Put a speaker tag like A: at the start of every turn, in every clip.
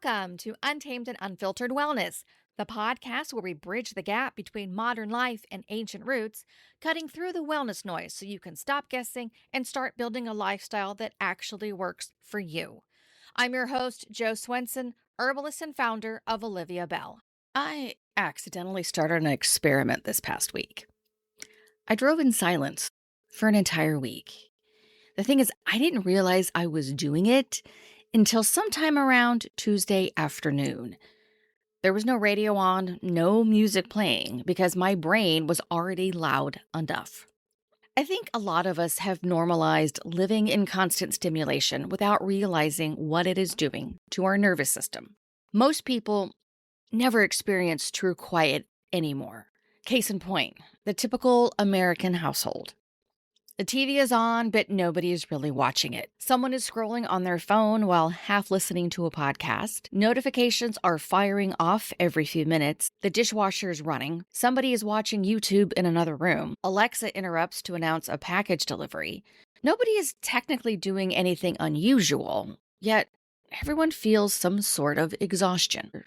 A: Welcome to Untamed and Unfiltered Wellness, the podcast where we bridge the gap between modern life and ancient roots, cutting through the wellness noise so you can stop guessing and start building a lifestyle that actually works for you. I'm your host, Joe Swenson, herbalist and founder of Olivia Bell. I accidentally started an experiment this past week. I drove in silence for an entire week. The thing is, I didn't realize I was doing it until sometime around Tuesday afternoon. There was no radio on, no music playing, because my brain was already loud enough. I think a lot of us have normalized living in constant stimulation without realizing what it is doing to our nervous system. Most people never experience true quiet anymore. Case in point, the typical American household. The TV is on, but nobody is really watching it. Someone is scrolling on their phone while half listening to a podcast. Notifications are firing off every few minutes. The dishwasher is running. Somebody is watching YouTube in another room. Alexa interrupts to announce a package delivery. Nobody is technically doing anything unusual, yet everyone feels some sort of exhaustion.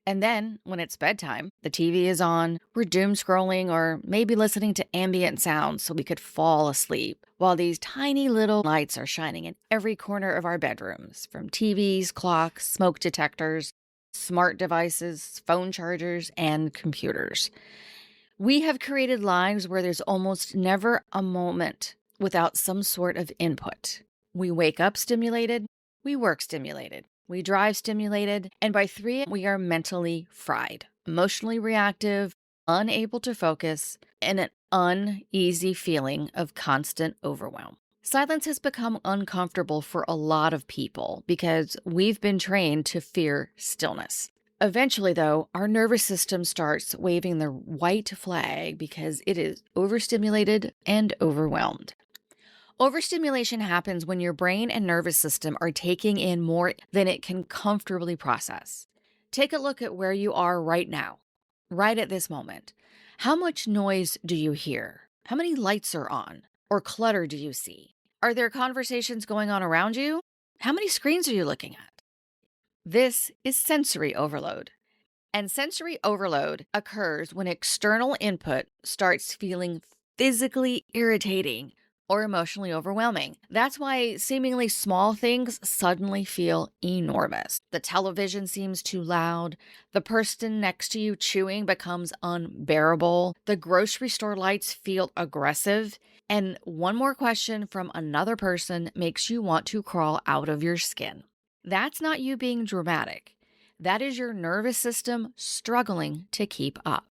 A: And then, when it's bedtime, the TV is on, we're doom scrolling or maybe listening to ambient sounds so we could fall asleep, while these tiny little lights are shining in every corner of our bedrooms, from TVs, clocks, smoke detectors, smart devices, phone chargers, and computers. We have created lives where there's almost never a moment without some sort of input. We wake up stimulated, we work stimulated. We drive stimulated, and by 3, we are mentally fried, emotionally reactive, unable to focus, and an uneasy feeling of constant overwhelm. Silence has become uncomfortable for a lot of people because we've been trained to fear stillness. Eventually, though, our nervous system starts waving the white flag because it is overstimulated and overwhelmed. Overstimulation happens when your brain and nervous system are taking in more than it can comfortably process. Take a look at where you are right now, right at this moment. How much noise do you hear? How many lights are on? Or clutter do you see? Are there conversations going on around you? How many screens are you looking at? This is sensory overload. And sensory overload occurs when external input starts feeling physically irritating or emotionally overwhelming. That's why seemingly small things suddenly feel enormous. The television seems too loud. The person next to you chewing becomes unbearable. The grocery store lights feel aggressive. And one more question from another person makes you want to crawl out of your skin. That's not you being dramatic. That is your nervous system struggling to keep up.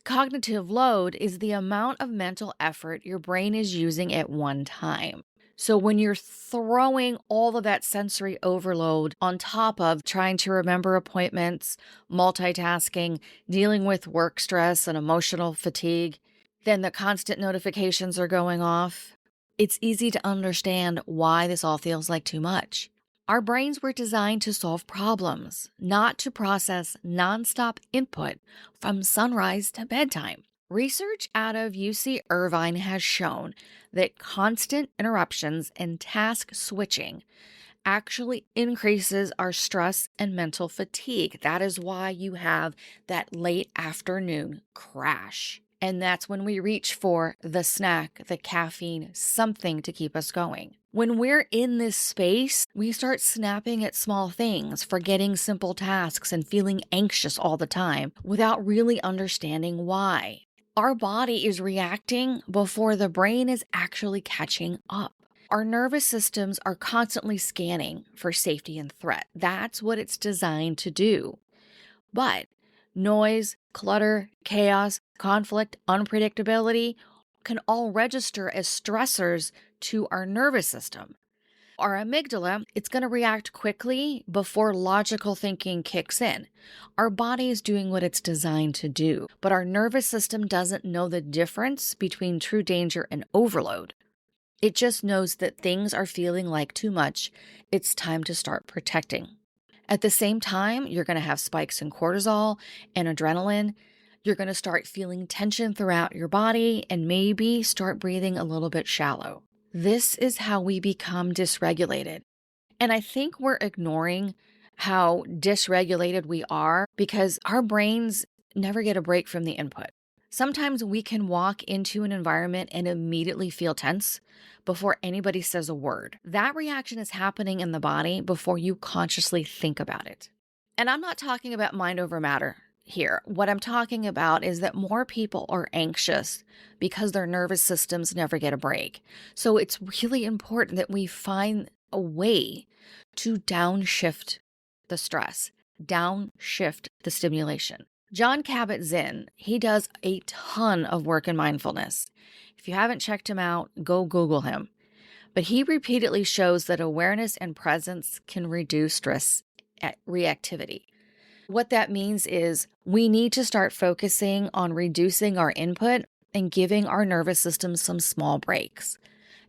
A: Cognitive load is the amount of mental effort your brain is using at one time. So when you're throwing all of that sensory overload on top of trying to remember appointments, multitasking, dealing with work stress and emotional fatigue, then the constant notifications are going off. It's easy to understand why this all feels like too much. Our brains were designed to solve problems, not to process nonstop input from sunrise to bedtime. Research out of UC Irvine has shown that constant interruptions and task switching actually increases our stress and mental fatigue. That is why you have that late afternoon crash. And that's when we reach for the snack, the caffeine, something to keep us going. When we're in this space, we start snapping at small things, forgetting simple tasks and feeling anxious all the time without really understanding why. Our body is reacting before the brain is actually catching up. Our nervous systems are constantly scanning for safety and threat. That's what it's designed to do. But noise, clutter, chaos, conflict, unpredictability can all register as stressors to our nervous system. Our amygdala, it's going to react quickly before logical thinking kicks in. Our body is doing what it's designed to do, but our nervous system doesn't know the difference between true danger and overload. It just knows that things are feeling like too much. It's time to start protecting. At the same time, you're going to have spikes in cortisol and adrenaline. You're going to start feeling tension throughout your body and maybe start breathing a little bit shallow. This is how we become dysregulated. And I think we're ignoring how dysregulated we are because our brains never get a break from the input. Sometimes we can walk into an environment and immediately feel tense before anybody says a word. That reaction is happening in the body before you consciously think about it. And I'm not talking about mind over matter here. What I'm talking about is that more people are anxious because their nervous systems never get a break. So it's really important that we find a way to downshift the stress, downshift the stimulation. John Kabat-Zinn, he does a ton of work in mindfulness. If you haven't checked him out, go Google him. But he repeatedly shows that awareness and presence can reduce stress reactivity. What that means is we need to start focusing on reducing our input and giving our nervous system some small breaks.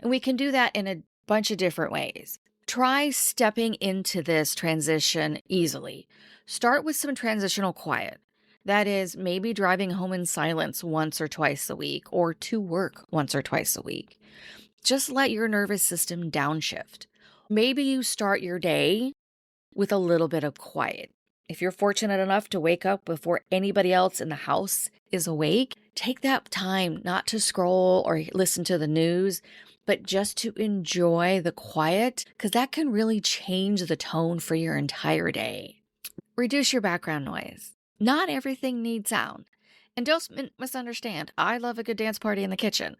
A: And we can do that in a bunch of different ways. Try stepping into this transition easily. Start with some transitional quiet. That is, maybe driving home in silence once or twice a week, or to work once or twice a week. Just let your nervous system downshift. Maybe you start your day with a little bit of quiet. If you're fortunate enough to wake up before anybody else in the house is awake, take that time not to scroll or listen to the news, but just to enjoy the quiet, because that can really change the tone for your entire day. Reduce your background noise. Not everything needs sound. And don't misunderstand, I love a good dance party in the kitchen.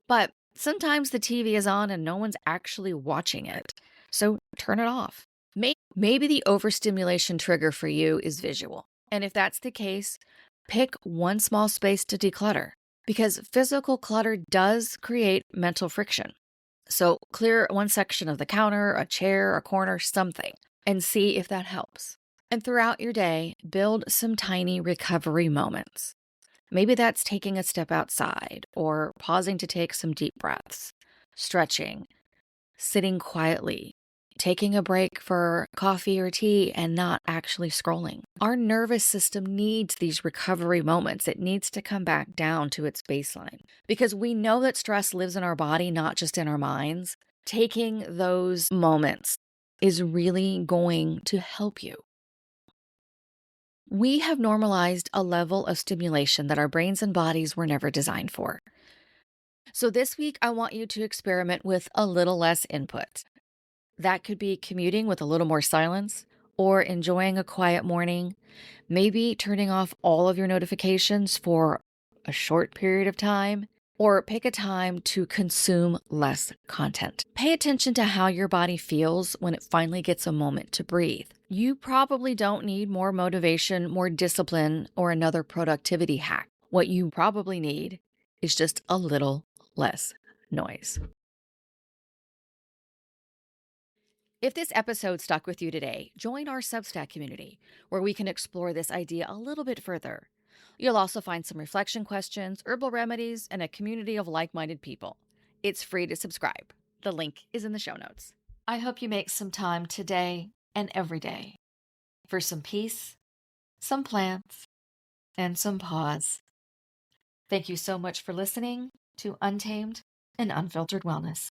A: But sometimes the TV is on and no one's actually watching it. So turn it off. Maybe the overstimulation trigger for you is visual. And if that's the case, pick one small space to declutter, because physical clutter does create mental friction. So clear one section of the counter, a chair, a corner, something, and see if that helps. And throughout your day, build some tiny recovery moments. Maybe that's taking a step outside or pausing to take some deep breaths, stretching, sitting quietly, taking a break for coffee or tea and not actually scrolling. Our nervous system needs these recovery moments. It needs to come back down to its baseline because we know that stress lives in our body, not just in our minds. Taking those moments is really going to help you. We have normalized a level of stimulation that our brains and bodies were never designed for. So this week, I want you to experiment with a little less input. That could be commuting with a little more silence, or enjoying a quiet morning, maybe turning off all of your notifications for a short period of time, or pick a time to consume less content. Pay attention to how your body feels when it finally gets a moment to breathe. You probably don't need more motivation, more discipline, or another productivity hack. What you probably need is just a little less noise. If this episode stuck with you today, join our Substack community, where we can explore this idea a little bit further. You'll also find some reflection questions, herbal remedies, and a community of like-minded people. It's free to subscribe. The link is in the show notes. I hope you make some time today and every day for some peace, some plants, and some pause. Thank you so much for listening to Untamed and Unfiltered Wellness.